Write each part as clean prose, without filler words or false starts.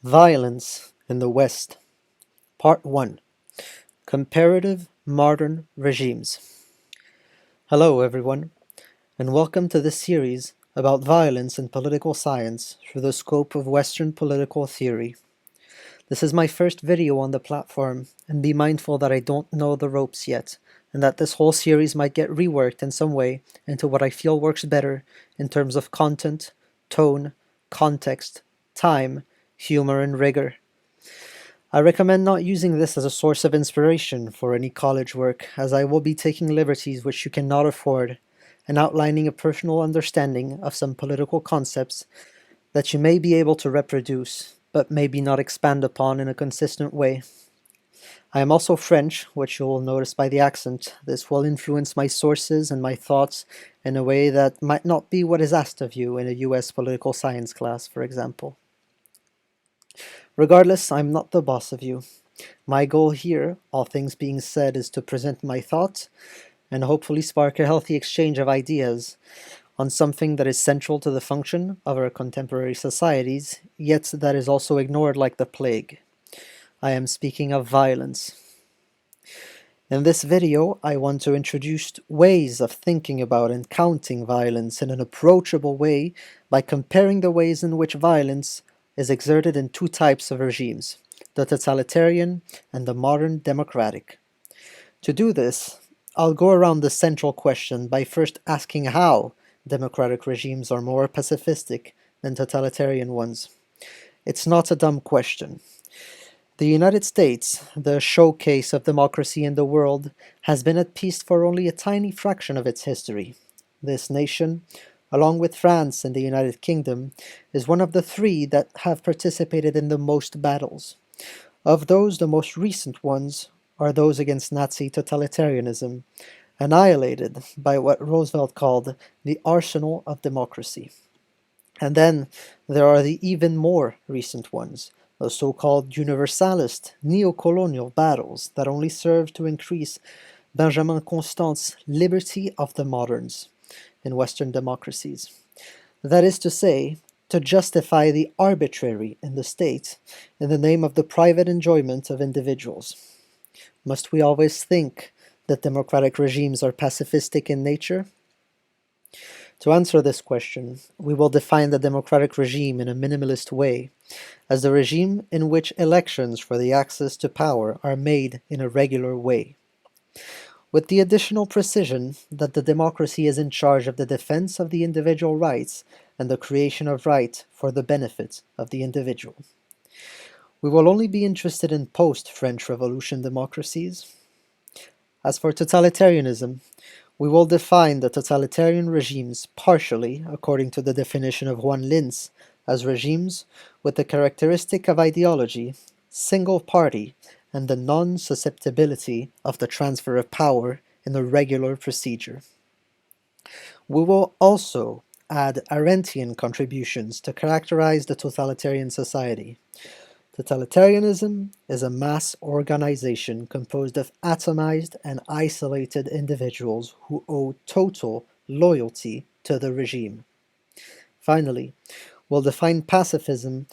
Violence in the West, Part 1: Comparative Modern Regimes. Hello, everyone, and welcome to this series about violence in political science through the scope of Western political theory. This is my first video on the platform, and be mindful that I don't know the ropes yet, and that this whole series might get reworked in some way into what I feel works better in terms of content, tone, context, time, humor, and rigor. I recommend not using this as a source of inspiration for any college work, as I will be taking liberties which you cannot afford, and outlining a personal understanding of some political concepts that you may be able to reproduce, but maybe not expand upon in a consistent way. I am also French, which you will notice by the accent. This will influence my sources and my thoughts in a way that might not be what is asked of you in a US political science class, for example. Regardless, I'm not the boss of you. My goal here, all things being said, is to present my thoughts and hopefully spark a healthy exchange of ideas on something that is central to the function of our contemporary societies, yet that is also ignored like the plague. I am speaking of violence. In this video, I want to introduce ways of thinking about and counting violence in an approachable way by comparing the ways in which violence is exerted in two types of regimes, the totalitarian and the modern democratic. To do this, I'll go around the central question by first asking how democratic regimes are more pacifistic than totalitarian ones. It's not a dumb question. The United States, the showcase of democracy in the world, has been at peace for only a tiny fraction of its history. This nation, along with France and the United Kingdom, is one of the three that have participated in the most battles. Of those, the most recent ones are those against Nazi totalitarianism, annihilated by what Roosevelt called the arsenal of democracy. And then there are the even more recent ones, the so-called universalist, neo-colonial battles that only serve to increase Benjamin Constant's liberty of the moderns in Western democracies. That is to say, to justify the arbitrary in the state in the name of the private enjoyment of individuals. Must we always think that democratic regimes are pacifistic in nature? To answer this question, we will define the democratic regime in a minimalist way, as the regime in which elections for the access to power are made in a regular way, with the additional precision that the democracy is in charge of the defense of the individual rights and the creation of right for the benefit of the individual. We will only be interested in post-French Revolution democracies. As for totalitarianism, we will define the totalitarian regimes partially, according to the definition of Juan Linz, as regimes with the characteristic of ideology, single party, and the non-susceptibility of the transfer of power in a regular procedure. We will also add Arendtian contributions to characterize the totalitarian society. Totalitarianism is a mass organization composed of atomized and isolated individuals who owe total loyalty to the regime. Finally, we'll define pacifism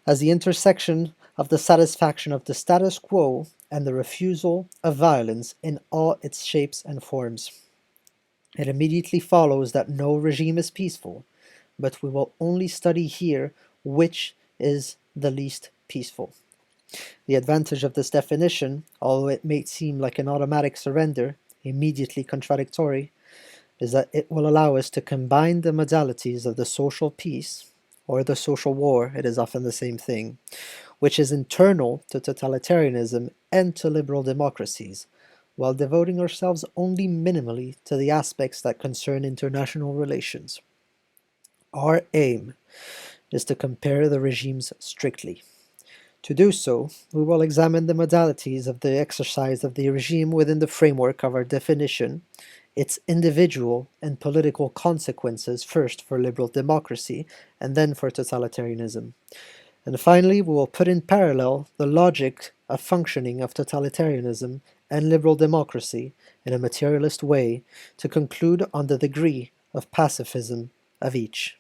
as the intersection of the satisfaction of the status quo and the refusal of violence in all its shapes and forms. It immediately follows that no regime is peaceful, but we will only study here which is the least peaceful. The advantage of this definition, although it may seem like an automatic surrender, immediately contradictory, is that it will allow us to combine the modalities of the social peace, or the social war, it is often the same thing, which is internal to totalitarianism and to liberal democracies, while devoting ourselves only minimally to the aspects that concern international relations. Our aim is to compare the regimes strictly. To do so, we will examine the modalities of the exercise of the regime within the framework of our definition, its individual and political consequences first for liberal democracy and then for totalitarianism. And finally, we will put in parallel the logic of functioning of totalitarianism and liberal democracy in a materialist way to conclude on the degree of pacifism of each.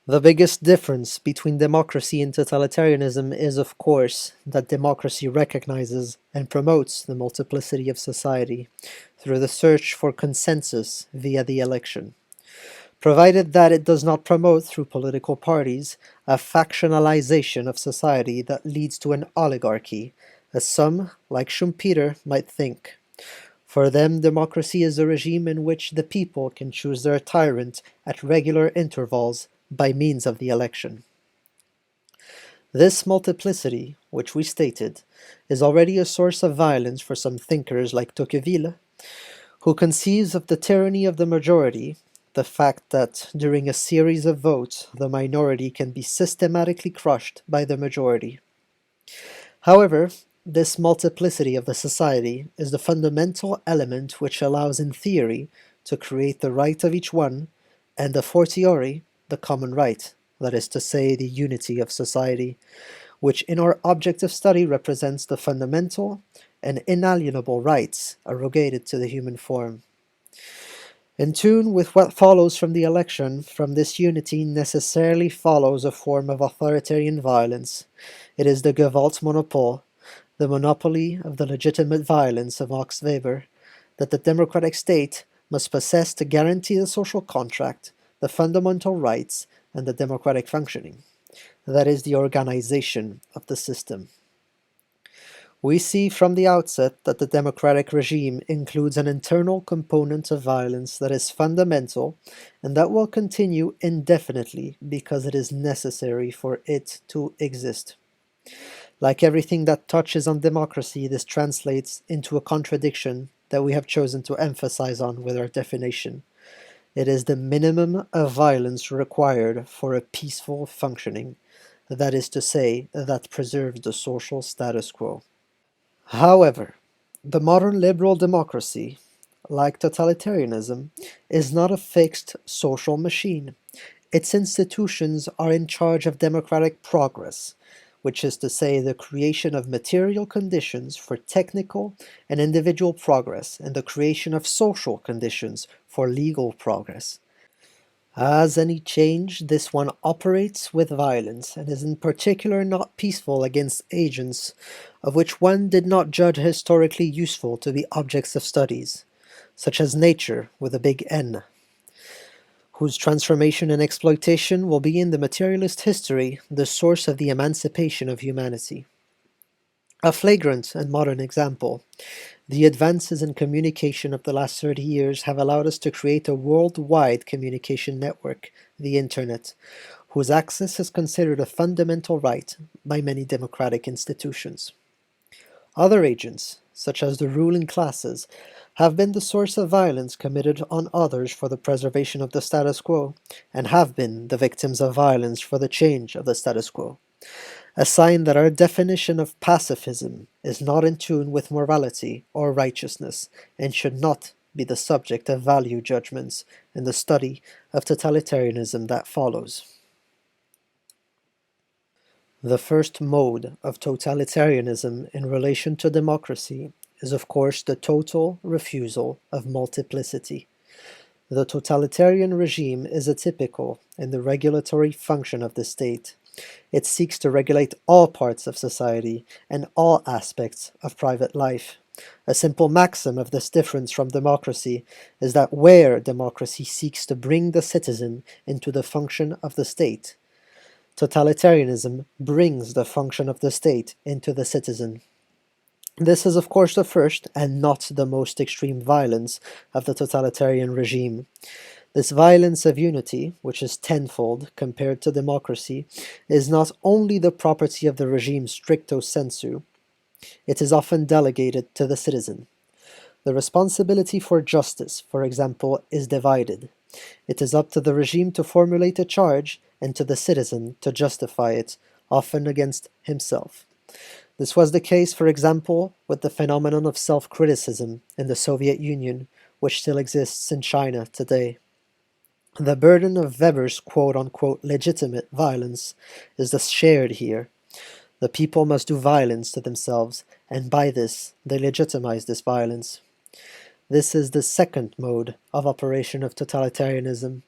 The biggest difference between democracy and totalitarianism is, of course, that democracy recognizes and promotes the multiplicity of society through the search for consensus via the election, provided that it does not promote through political parties a factionalization of society that leads to an oligarchy, as some, like Schumpeter, might think. For them, democracy is a regime in which the people can choose their tyrant at regular intervals by means of the election. This multiplicity, which we stated, is already a source of violence for some thinkers like Tocqueville, who conceives of the tyranny of the majority, the fact that during a series of votes the minority can be systematically crushed by the majority. However, this multiplicity of the society is the fundamental element which allows in theory to create the right of each one, and a fortiori the common right, that is to say the unity of society, which in our object of study represents the fundamental and inalienable rights arrogated to the human form. In tune with what follows from the election, from this unity necessarily follows a form of authoritarian violence. It is the Gewaltmonopol, the monopoly of the legitimate violence of Max Weber, that the democratic state must possess to guarantee the social contract, the fundamental rights, and the democratic functioning. That is the organization of the system. We see from the outset that the democratic regime includes an internal component of violence that is fundamental and that will continue indefinitely because it is necessary for it to exist. Like everything that touches on democracy, this translates into a contradiction that we have chosen to emphasize on with our definition. It is the minimum of violence required for a peaceful functioning, that is to say, that preserves the social status quo. However, the modern liberal democracy, like totalitarianism, is not a fixed social machine. Its institutions are in charge of democratic progress, which is to say the creation of material conditions for technical and individual progress and the creation of social conditions for legal progress. As any change, this one operates with violence, and is in particular not peaceful against agents of which one did not judge historically useful to be objects of studies, such as nature with a big N, whose transformation and exploitation will be in the materialist history the source of the emancipation of humanity. A flagrant and modern example. The advances in communication of the last 30 years have allowed us to create a worldwide communication network, the Internet, whose access is considered a fundamental right by many democratic institutions. Other agents, such as the ruling classes, have been the source of violence committed on others for the preservation of the status quo, and have been the victims of violence for the change of the status quo. A sign that our definition of pacifism is not in tune with morality or righteousness, and should not be the subject of value judgments in the study of totalitarianism that follows. The first mode of totalitarianism in relation to democracy is of course the total refusal of multiplicity. The totalitarian regime is atypical in the regulatory function of the state. It seeks to regulate all parts of society and all aspects of private life. A simple maxim of this difference from democracy is that where democracy seeks to bring the citizen into the function of the state, totalitarianism brings the function of the state into the citizen. This is of course the first and not the most extreme violence of the totalitarian regime. This violence of unity, which is tenfold compared to democracy, is not only the property of the regime stricto sensu, it is often delegated to the citizen. The responsibility for justice, for example, is divided. It is up to the regime to formulate a charge and to the citizen to justify it, often against himself. This was the case, for example, with the phenomenon of self-criticism in the Soviet Union, which still exists in China today. The burden of Weber's quote-unquote legitimate violence is thus shared here. The people must do violence to themselves, and by this they legitimize this violence. This is the second mode of operation of totalitarianism.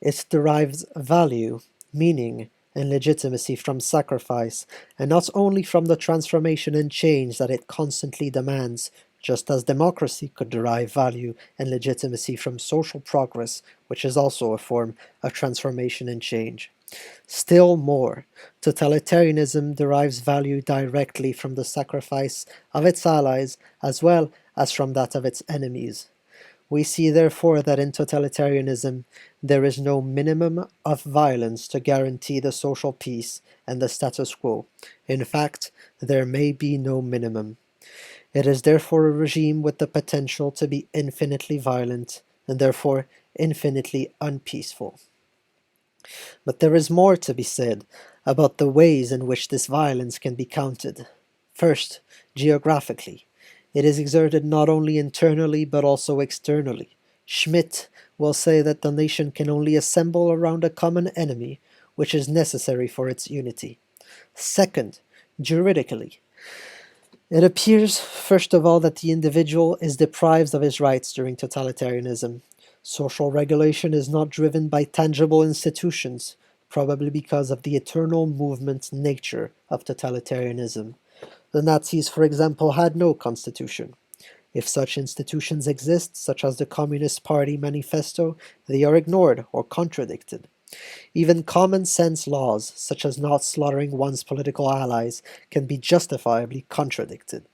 It derives value meaning and legitimacy from sacrifice, and not only from the transformation and change that it constantly demands, just as democracy could derive value and legitimacy from social progress, which is also a form of transformation and change. Still more, totalitarianism derives value directly from the sacrifice of its allies as well as from that of its enemies. We see therefore that in totalitarianism there is no minimum of violence to guarantee the social peace and the status quo. In fact, there may be no minimum. It is therefore a regime with the potential to be infinitely violent and therefore infinitely unpeaceful. But there is more to be said about the ways in which this violence can be counted. First, geographically. It is exerted not only internally but also externally. Schmidt will say that the nation can only assemble around a common enemy, which is necessary for its unity. Second, juridically. It appears, first of all, that the individual is deprived of his rights during totalitarianism. Social regulation is not driven by tangible institutions, probably because of the eternal movement nature of totalitarianism. The Nazis, for example, had no constitution. If such institutions exist, such as the Communist Party manifesto, they are ignored or contradicted. Even common sense laws, such as not slaughtering one's political allies, can be justifiably contradicted.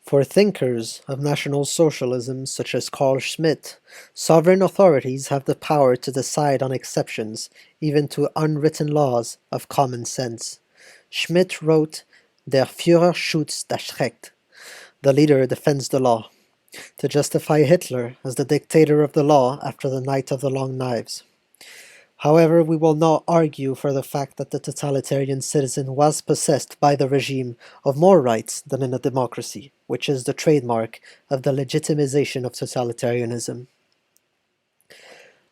For thinkers of National Socialism such as Carl Schmitt, sovereign authorities have the power to decide on exceptions, even to unwritten laws of common sense. Schmitt wrote, Der Führer schützt das Recht. The leader defends the law, to justify Hitler as the dictator of the law after the Night of the Long Knives. However, we will not argue for the fact that the totalitarian citizen was possessed by the regime of more rights than in a democracy, which is the trademark of the legitimization of totalitarianism.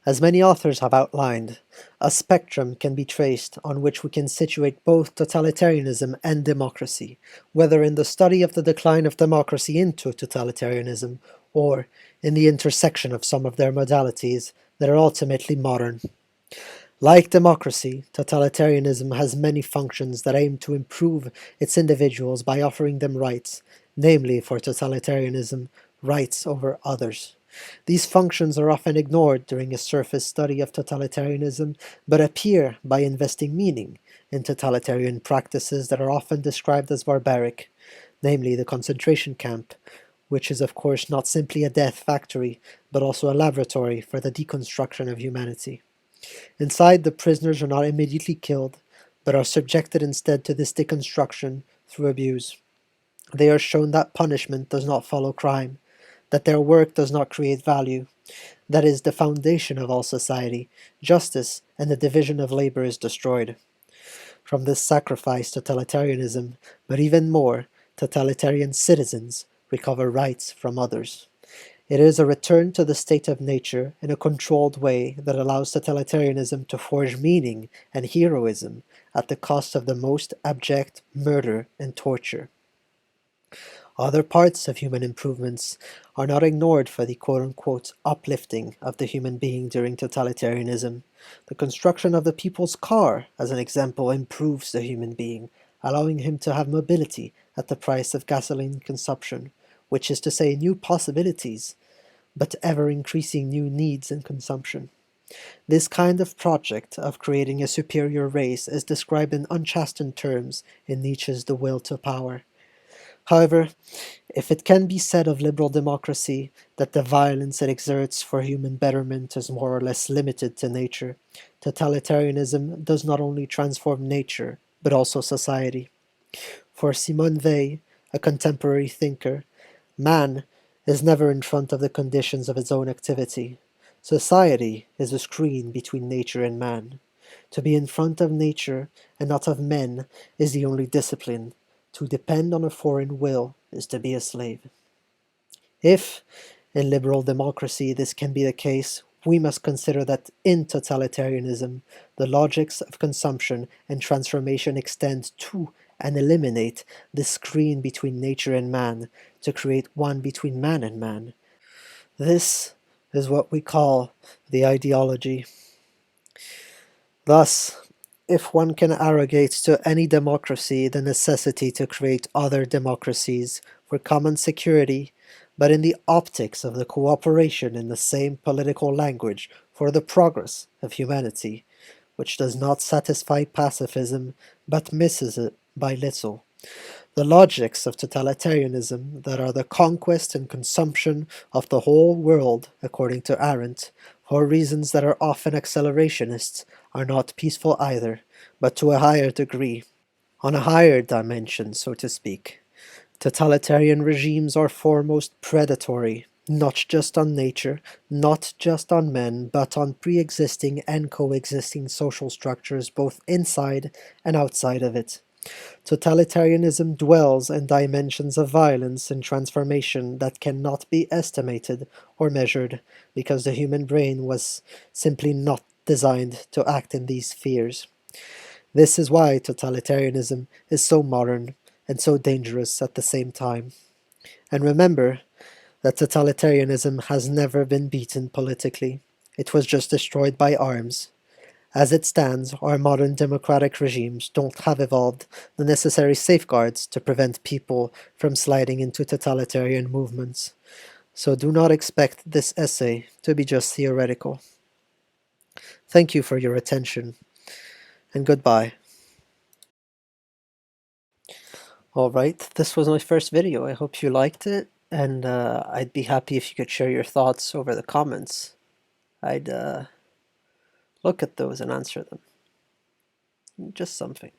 As many authors have outlined, a spectrum can be traced on which we can situate both totalitarianism and democracy, whether in the study of the decline of democracy into totalitarianism, or in the intersection of some of their modalities that are ultimately modern. Like democracy, totalitarianism has many functions that aim to improve its individuals by offering them rights, namely for totalitarianism, rights over others. These functions are often ignored during a surface study of totalitarianism, but appear by investing meaning in totalitarian practices that are often described as barbaric, namely the concentration camp, which is of course not simply a death factory, but also a laboratory for the deconstruction of humanity. Inside, the prisoners are not immediately killed, but are subjected instead to this deconstruction through abuse. They are shown that punishment does not follow crime, that their work does not create value, that is the foundation of all society, justice and the division of labor is destroyed. From this sacrifice, totalitarianism, but even more, totalitarian citizens recover rights from others. It is a return to the state of nature in a controlled way that allows totalitarianism to forge meaning and heroism at the cost of the most abject murder and torture. Other parts of human improvements are not ignored for the quote-unquote uplifting of the human being during totalitarianism. The construction of the people's car, as an example, improves the human being, allowing him to have mobility at the price of gasoline consumption, which is to say new possibilities, but ever-increasing new needs and consumption. This kind of project of creating a superior race is described in unchastened terms in Nietzsche's The Will to Power. However, if it can be said of liberal democracy that the violence it exerts for human betterment is more or less limited to nature, totalitarianism does not only transform nature, but also society. For Simone Weil, a contemporary thinker, man is never in front of the conditions of its own activity. Society is a screen between nature and man. To be in front of nature and not of men is the only discipline. To depend on a foreign will is to be a slave. If, in liberal democracy, this can be the case, we must consider that in totalitarianism, the logics of consumption and transformation extend to and eliminate the screen between nature and man to create one between man and man. This is what we call the ideology. Thus, if one can arrogate to any democracy the necessity to create other democracies for common security, but in the optics of the cooperation in the same political language for the progress of humanity, which does not satisfy pacifism but misses it by little, the logics of totalitarianism that are the conquest and consumption of the whole world, according to Arendt, for reasons that are often accelerationists, are not peaceful either, but to a higher degree, on a higher dimension, so to speak. Totalitarian regimes are foremost predatory, not just on nature, not just on men, but on pre-existing and coexisting social structures both inside and outside of it. Totalitarianism dwells in dimensions of violence and transformation that cannot be estimated or measured, because the human brain was simply not designed to act in these spheres. This is why totalitarianism is so modern and so dangerous at the same time. And remember that totalitarianism has never been beaten politically. It was just destroyed by arms. As it stands, our modern democratic regimes don't have evolved the necessary safeguards to prevent people from sliding into totalitarian movements. So do not expect this essay to be just theoretical. Thank you for your attention, and goodbye. Alright, this was my first video. I hope you liked it, and I'd be happy if you could share your thoughts over the comments. I'd look at those and answer them. Just something.